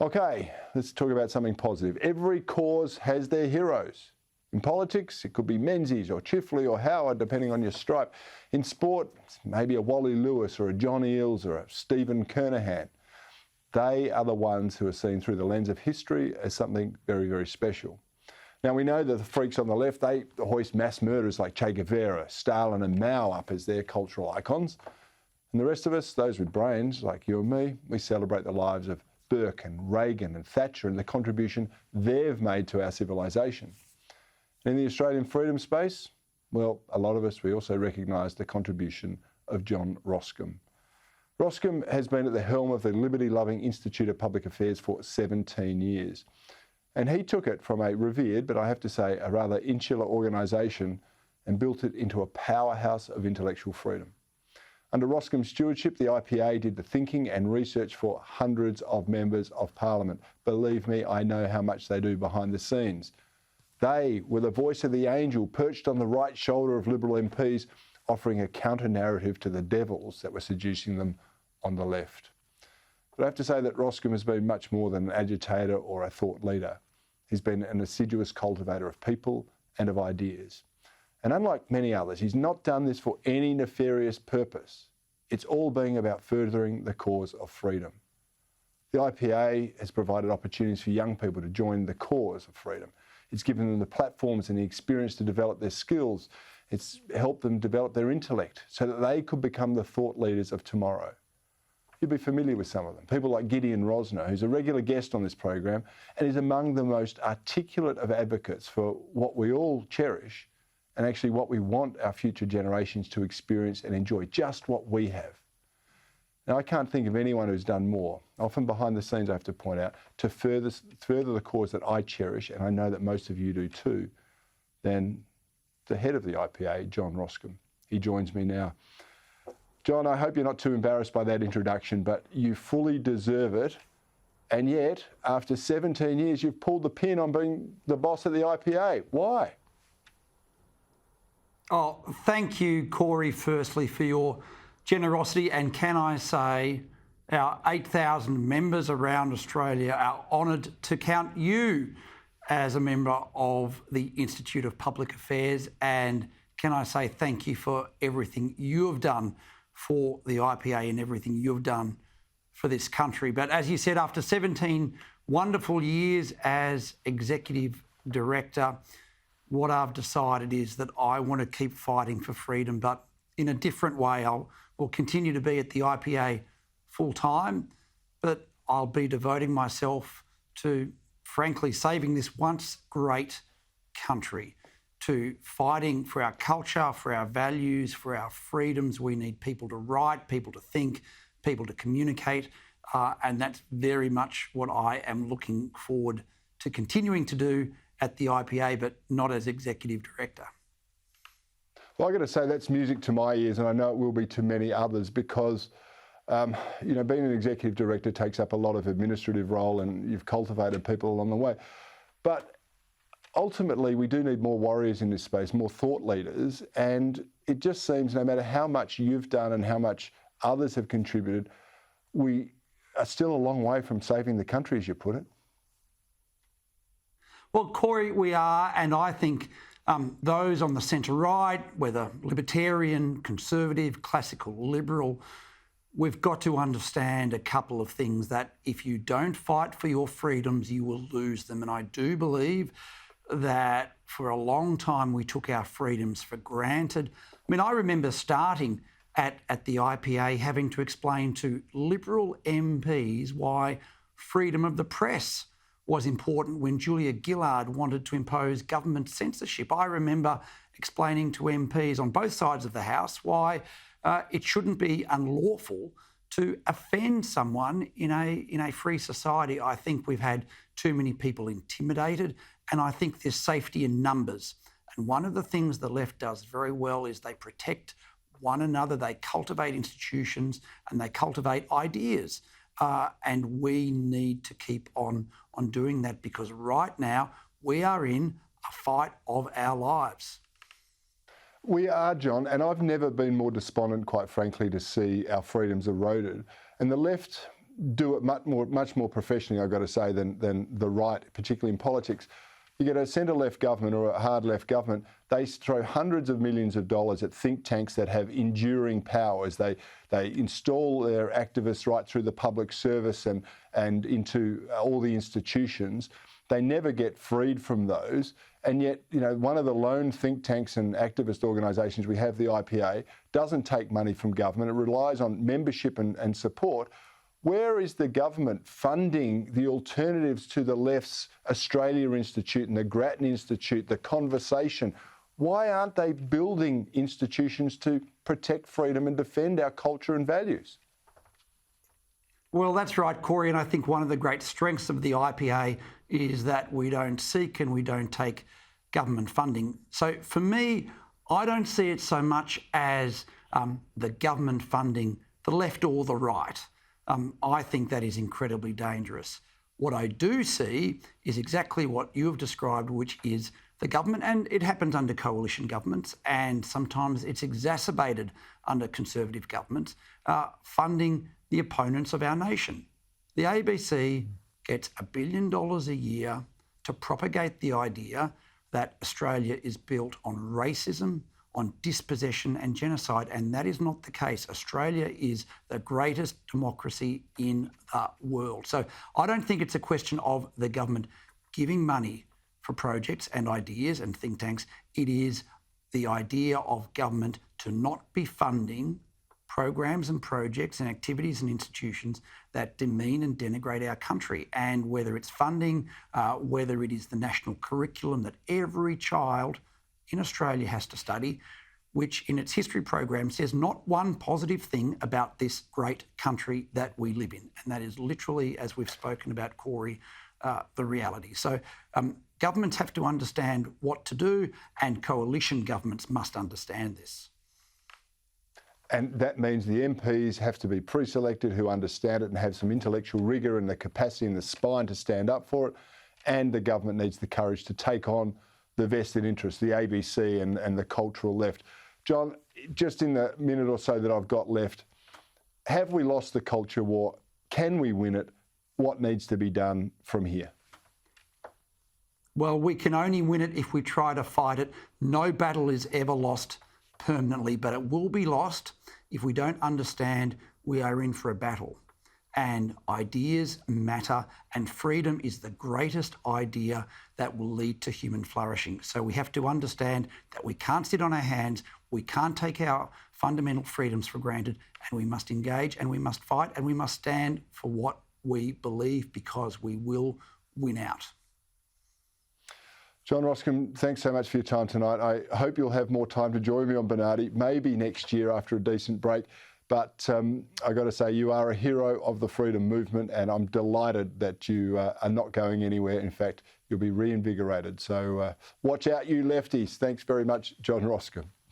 Okay, let's talk about something positive. Every cause has their heroes. In politics, it could be Menzies or Chifley or Howard, depending on your stripe. In sport, maybe a Wally Lewis or a John Eales or a Stephen Kernahan. They are the ones who are seen through the lens of history as something very, very special. Now, we know that the freaks on the left, they hoist mass murderers like Che Guevara, Stalin and Mao up as their cultural icons. And the rest of us, those with brains like you and me, we celebrate the lives of Burke and Reagan and Thatcher and the contribution they've made to our civilisation. In the Australian freedom space, well, a lot of us, we also recognise the contribution of John Roskam. Roskam has been at the helm of the liberty-loving Institute of Public Affairs for 17 years. And he took it from a revered, but I have to say, a rather insular organisation and built it into a powerhouse of intellectual freedom. Under Roskam's stewardship, the IPA did the thinking and research for hundreds of members of Parliament. Believe me, I know how much they do behind the scenes. They were the voice of the angel perched on the right shoulder of Liberal MPs, offering a counter-narrative to the devils that were seducing them on the left. But I have to say that Roskam has been much more than an agitator or a thought leader. He's been an assiduous cultivator of people and of ideas. And unlike many others, he's not done this for any nefarious purpose. It's all being about furthering the cause of freedom. The IPA has provided opportunities for young people to join the cause of freedom. It's given them the platforms and the experience to develop their skills. It's helped them develop their intellect so that they could become the thought leaders of tomorrow. You'll be familiar with some of them. People like Gideon Rosner, who's a regular guest on this program and is among the most articulate of advocates for what we all cherish and actually what we want our future generations to experience and enjoy, just what we have. Now, I can't think of anyone who's done more, often behind the scenes I have to point out, to further the cause that I cherish, and I know that most of you do too, than the head of the IPA, John Roskam. He joins me now. John, I hope you're not too embarrassed by that introduction, but you fully deserve it. And yet, after 17 years, you've pulled the pin on being the boss of the IPA. Why? Oh, thank you, Cory, firstly, for your generosity. And can I say, our 8,000 members around Australia are honoured to count you as a member of the Institute of Public Affairs. And can I say thank you for everything you have done for the IPA and everything you've done for this country. But as you said, after 17 wonderful years as Executive Director, what I've decided is that I want to keep fighting for freedom, but in a different way. Will continue to be at the IPA full time, but I'll be devoting myself to, frankly, saving this once great country, to fighting for our culture, for our values, for our freedoms. We need people to write, people to think, people to communicate, and that's very much what I am looking forward to continuing to do at the IPA, but not as Executive Director. Well, I've got to say that's music to my ears, and I know it will be to many others because, being an Executive Director takes up a lot of administrative role and you've cultivated people along the way. But ultimately, we do need more warriors in this space, more thought leaders, and it just seems no matter how much you've done and how much others have contributed, we are still a long way from saving the country, as you put it. Well, Cory, we are, and I think those on the centre-right, whether libertarian, conservative, classical, liberal, we've got to understand a couple of things, that if you don't fight for your freedoms, you will lose them. And I do believe that for a long time we took our freedoms for granted. I mean, I remember starting at the IPA having to explain to Liberal MPs why freedom of the press was important when Julia Gillard wanted to impose government censorship. I remember explaining to MPs on both sides of the House why it shouldn't be unlawful to offend someone in a free society. I think we've had too many people intimidated, and I think there's safety in numbers. And one of the things the left does very well is they protect one another, they cultivate institutions, and they cultivate ideas. And we need to keep on doing that, because right now we are in a fight of our lives. We are, John, and I've never been more despondent, quite frankly, to see our freedoms eroded. And the left, do it much more professionally, I've got to say, than the right, particularly in politics. You get a centre-left government or a hard-left government, they throw hundreds of millions of dollars at think tanks that have enduring powers. They install their activists right through the public service and into all the institutions. They never get freed from those. And yet, one of the lone think tanks and activist organisations we have, the IPA, doesn't take money from government. It relies on membership and support. Where is the government funding the alternatives to the left's Australia Institute and the Grattan Institute, the Conversation? Why aren't they building institutions to protect freedom and defend our culture and values? Well, that's right, Cory, and I think one of the great strengths of the IPA is that we don't seek and we don't take government funding. So for me, I don't see it so much as the government funding the left or the right. I think that is incredibly dangerous. What I do see is exactly what you have described, which is the government, and it happens under coalition governments, and sometimes it's exacerbated under Conservative governments, funding the opponents of our nation. The ABC gets $1 billion a year to propagate the idea that Australia is built on racism, on dispossession and genocide, and that is not the case. Australia is the greatest democracy in the world. So I don't think it's a question of the government giving money for projects and ideas and think tanks. It is the idea of government to not be funding programs and projects and activities and institutions that demean and denigrate our country. And whether it's funding, whether it is the national curriculum that every child in Australia has to study, which in its history program says not one positive thing about this great country that we live in. And that is literally, as we've spoken about, Cory, the reality. So governments have to understand what to do, and coalition governments must understand this. And that means the MPs have to be pre-selected who understand it and have some intellectual rigour and the capacity and the spine to stand up for it. And the government needs the courage to take on the vested interests, the ABC and the cultural left. John, just in the minute or so that I've got left, have we lost the culture war? Can we win it? What needs to be done from here? Well, we can only win it if we try to fight it. No battle is ever lost permanently, but it will be lost if we don't understand we are in for a battle. And ideas matter, and freedom is the greatest idea that will lead to human flourishing. So we have to understand that we can't sit on our hands, we can't take our fundamental freedoms for granted, and we must engage and we must fight and we must stand for what we believe, because we will win out. John Roskam, thanks so much for your time tonight. I hope you'll have more time to join me on Bernardi, maybe next year after a decent break. But I've got to say, you are a hero of the freedom movement, and I'm delighted that you are not going anywhere. In fact, you'll be reinvigorated. So watch out, you lefties. Thanks very much, John Roskam.